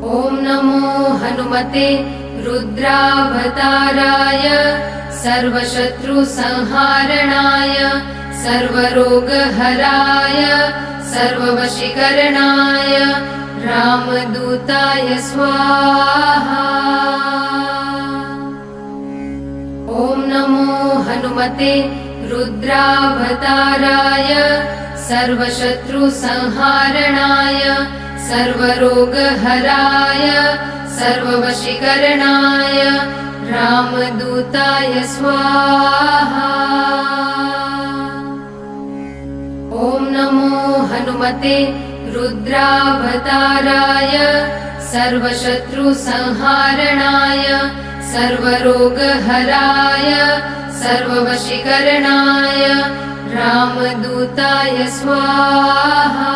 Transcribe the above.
ॐ नमो हनुमते रुद्रावताराय सर्वशत्रुसंहारणाय सर्वरोगहराय सर्ववशीकरणाय रामदूताय स्वाहा। ॐ नमो हनुमते रुद्रावताराय सर्वशत्रुसंहारणाय सर्वरोगहराय सर्ववशीकरणाय रामदूताय स्वाहा। ॐ नमो हनुमते रुद्रावताराय सर्वशत्रुसंहारणाय सर्वरोगहराय सर्ववशीकरणाय रामदूताय स्वाहा।